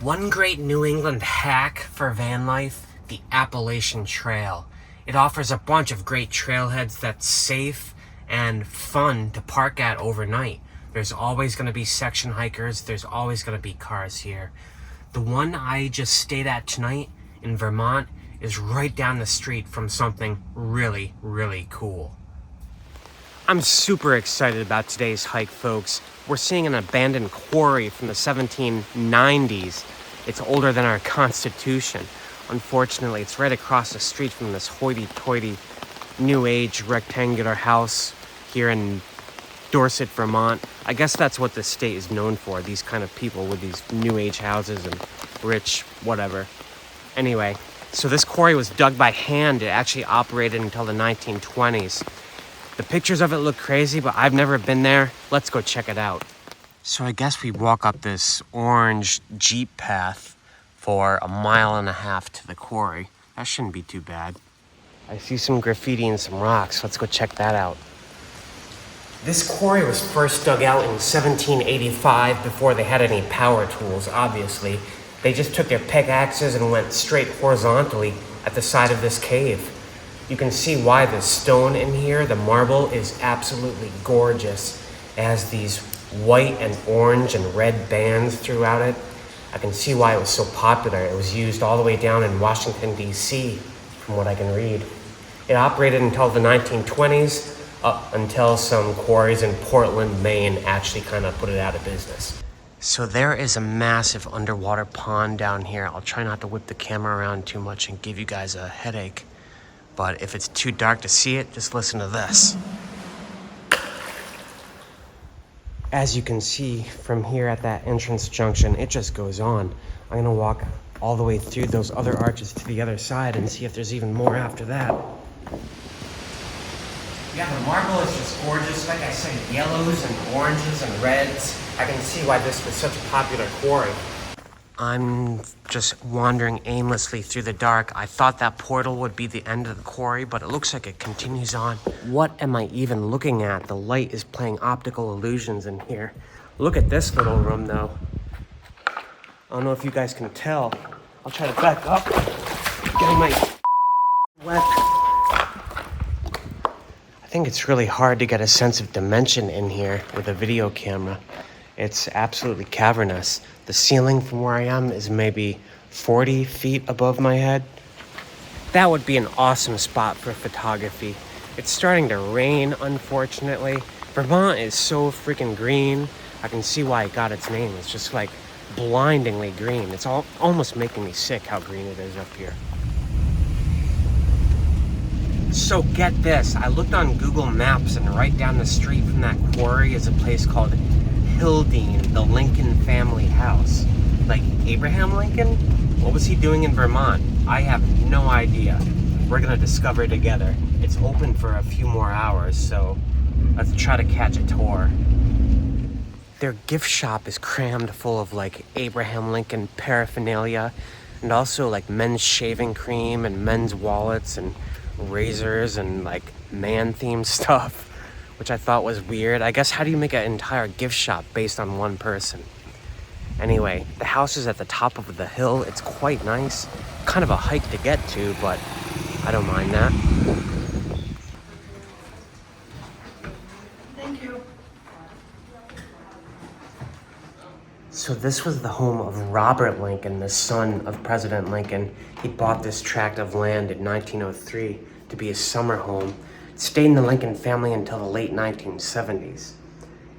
One great New England hack for van life, the Appalachian Trail. It offers a bunch of great trailheads that's safe and fun to park at overnight. There's always going to be section hikers, there's always going to be cars here. The one I just stayed at tonight in Vermont is right down the street from something really, really cool. I'm super excited about today's hike, folks. We're seeing an abandoned quarry from the 1790s. It's older than our Constitution. Unfortunately, it's right across the street from this hoity-toity New Age rectangular house here in Dorset, Vermont. I guess that's what the state is known for, these kind of people with these New Age houses and rich whatever. Anyway, so this quarry was dug by hand. It actually operated until the 1920s. The pictures of it look crazy, but I've never been there. Let's go check it out. So I guess we walk up this orange Jeep path for a mile and a half to the quarry. That shouldn't be too bad. I see some graffiti and some rocks. Let's go check that out. This quarry was first dug out in 1785 before they had any power tools, obviously. They just took their pickaxes and went straight horizontally at the side of this cave. You can see why the stone in here, the marble, is absolutely gorgeous. It has these white and orange and red bands throughout it. I can see why it was so popular. It was used all the way down in Washington, D.C., from what I can read. It operated until the 1920s, up until some quarries in Portland, Maine actually kind of put it out of business. So there is a massive underwater pond down here. I'll try not to whip the camera around too much and give you guys a headache. But if it's too dark to see it, just listen to this. As you can see from here at that entrance junction, it just goes on. I'm gonna walk all the way through those other arches to the other side and see if there's even more after that. Yeah, the marble is just gorgeous. Like I said, yellows and oranges and reds. I can see why this was such a popular quarry. I'm just wandering aimlessly through the dark. I thought that portal would be the end of the quarry, but it looks like it continues on. What am I even looking at? The light is playing optical illusions in here. Look at this little room, though. I don't know if you guys can tell. I'll try to back up. Getting my wet. I think it's really hard to get a sense of dimension in here with a video camera. It's absolutely cavernous. The ceiling from where I am is maybe 40 feet above my head. That would be an awesome spot for photography. It's starting to rain, unfortunately. Vermont is so freaking green. I can see why it got its name. It's just like blindingly green. It's almost making me sick how green it is up here. So get this, I looked on Google Maps and right down the street from that quarry is a place called Hildene, the Lincoln family house. Like Abraham Lincoln? What was he doing in Vermont? I have no idea. We're gonna discover together. It's open for a few more hours, so let's try to catch a tour. Their gift shop is crammed full of like Abraham Lincoln paraphernalia and also like men's shaving cream and men's wallets and razors and like man-themed stuff, which I thought was weird. I guess how do you make an entire gift shop based on one person? Anyway, the house is at the top of the hill. It's quite nice. Kind of a hike to get to, but I don't mind that. Thank you. So this was the home of Robert Lincoln, the son of President Lincoln. He bought this tract of land in 1903 to be his summer home. It stayed in the Lincoln family until the late 1970s.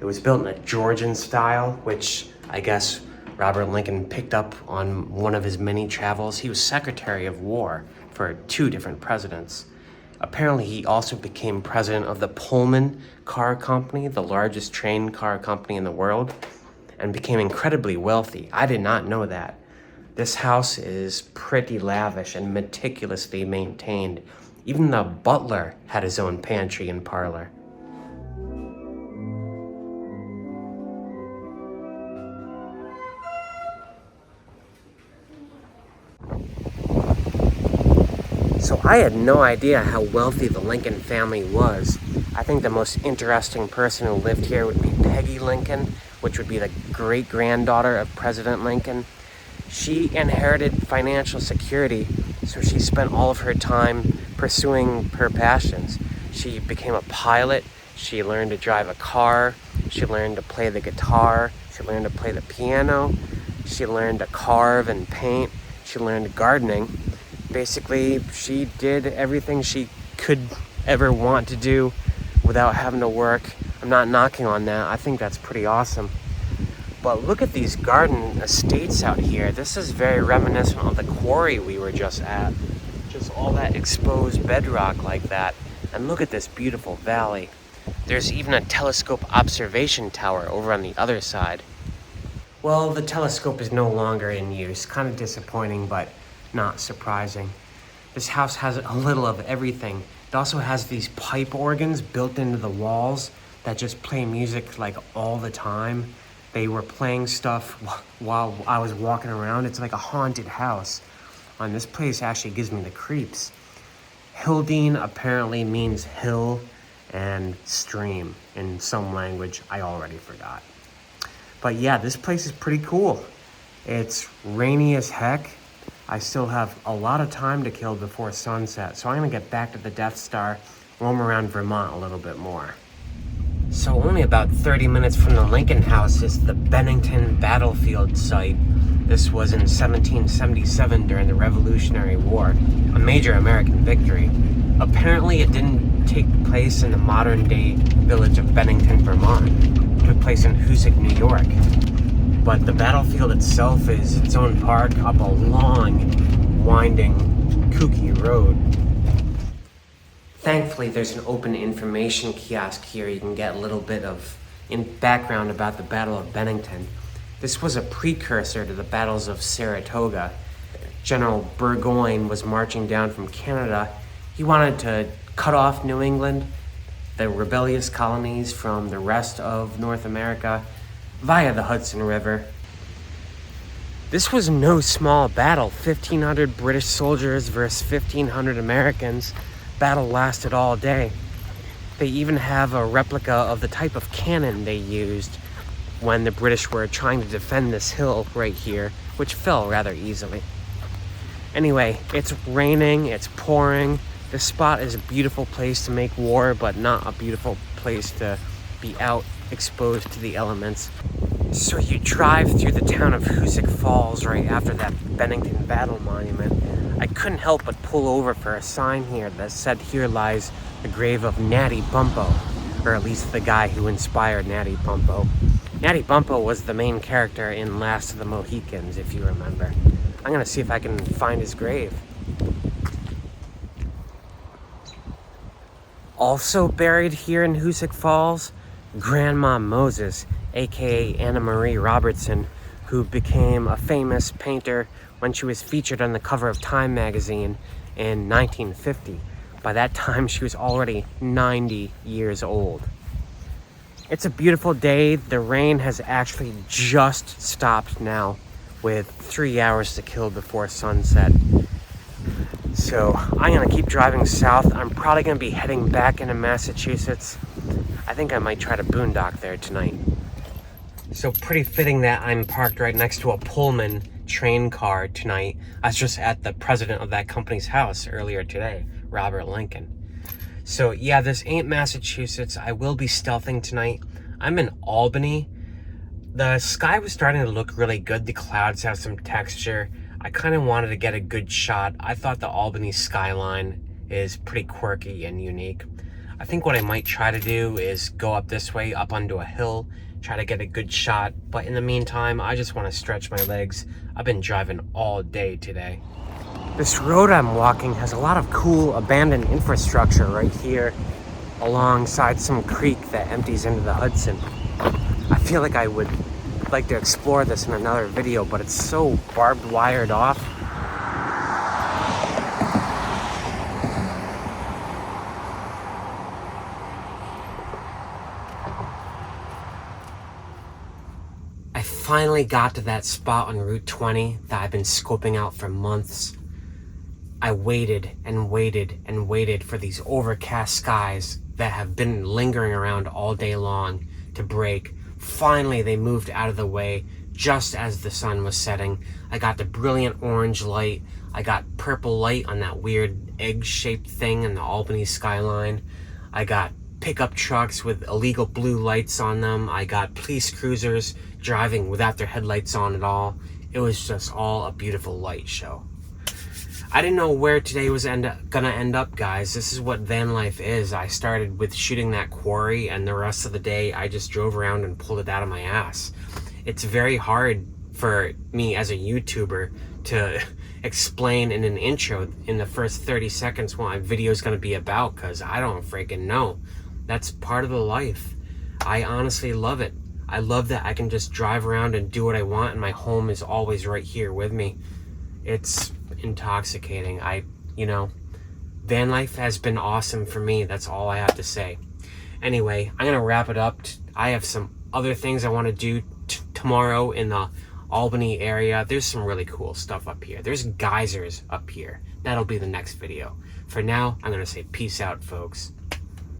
It was built in a Georgian style, which I guess Robert Lincoln picked up on one of his many travels. He was Secretary of War for 2 different presidents. Apparently, he also became president of the Pullman Car Company, the largest train car company in the world, and became incredibly wealthy. I did not know that. This house is pretty lavish and meticulously maintained. Even the butler had his own pantry and parlor. So I had no idea how wealthy the Lincoln family was. I think the most interesting person who lived here would be Peggy Lincoln, which would be the great-granddaughter of President Lincoln. She inherited financial security, so she spent all of her time pursuing her passions. She became a pilot, she learned to drive a car, she learned to play the guitar, she learned to play the piano, she learned to carve and paint, she learned gardening. Basically, she did everything she could ever want to do without having to work. I'm not knocking on that. I think that's pretty awesome. But look at these garden estates out here. This is very reminiscent of the quarry we were just at. Just all that exposed bedrock like that. And look at this beautiful valley. There's even a telescope observation tower over on the other side. Well, the telescope is no longer in use. Kind of disappointing, but not surprising. This house has a little of everything. It also has these pipe organs built into the walls that just play music like all the time. They were playing stuff while I was walking around. It's like a haunted house. And this place actually gives me the creeps. Hildene apparently means hill and stream in some language I already forgot. But yeah, this place is pretty cool. It's rainy as heck. I still have a lot of time to kill before sunset, so I'm gonna get back to the Death Star, roam around Vermont a little bit more. So only about 30 minutes from the Lincoln House is the Bennington Battlefield site. This was in 1777 during the Revolutionary War, a major American victory. Apparently it didn't take place in the modern day village of Bennington, Vermont. It took place in Hoosick, New York. But the battlefield itself is its own park up a long, winding, kooky road. Thankfully, there's an open information kiosk here. You can get a little bit of background about the Battle of Bennington. This was a precursor to the battles of Saratoga. General Burgoyne was marching down from Canada. He wanted to cut off New England, the rebellious colonies, from the rest of North America via the Hudson River. This was no small battle. 1,500 British soldiers versus 1,500 Americans. Battle lasted all day. They even have a replica of the type of cannon they used when the British were trying to defend this hill right here, which fell rather easily. Anyway, it's raining, it's pouring. This spot is a beautiful place to make war, but not a beautiful place to be out exposed to the elements. So you drive through the town of Hoosick Falls right after that Bennington Battle Monument. I couldn't help but pull over for a sign here that said here lies the grave of Natty Bumppo, or at least the guy who inspired Natty Bumppo. Natty Bumppo was the main character in Last of the Mohicans, if you remember. I'm gonna see if I can find his grave. Also buried here in Hoosick Falls, Grandma Moses, aka Anna Marie Robertson, who became a famous painter when she was featured on the cover of Time magazine in 1950. By that time, she was already 90 years old. It's a beautiful day. The rain has actually just stopped now, with 3 hours to kill before sunset. So I'm gonna keep driving south. I'm probably gonna be heading back into Massachusetts. I think I might try to boondock there tonight. So pretty fitting that I'm parked right next to a Pullman train car tonight. I was just at the president of that company's house earlier today, Robert Lincoln. So yeah, this ain't Massachusetts. I will be stealthing tonight. I'm in Albany. The sky was starting to look really good. The clouds have some texture. I kind of wanted to get a good shot. I thought the Albany skyline is pretty quirky and unique. I think what I might try to do is go up this way, up onto a hill, try to get a good shot. But in the meantime, I just want to stretch my legs. I've been driving all day today. This road I'm walking has a lot of cool abandoned infrastructure right here alongside some creek that empties into the Hudson. I feel like I would like to explore this in another video, but it's so barbed wired off. I finally got to that spot on Route 20 that I've been scoping out for months. I waited and waited and waited for these overcast skies that have been lingering around all day long to break. Finally, they moved out of the way just as the sun was setting. I got the brilliant orange light. I got purple light on that weird egg-shaped thing in the Albany skyline. I got pickup trucks with illegal blue lights on them. I got police cruisers driving without their headlights on at all. It was just all a beautiful light show. I didn't know where today was gonna end up, guys. This is what van life is. I started with shooting that quarry, and the rest of the day I just drove around and pulled it out of my ass. It's very hard for me as a YouTuber to explain in an intro in the first 30 seconds what my video is gonna be about, because I don't freaking know. That's part of the life. I honestly love it. I love that I can just drive around and do what I want, and my home is always right here with me. It's intoxicating. Van life has been awesome for me. That's all I have to say. Anyway, I'm gonna wrap it up. I have some other things I want to do tomorrow in the Albany area. There's some really cool stuff up here. There's geysers up here. That'll be the next video. For now, I'm gonna say peace out, folks.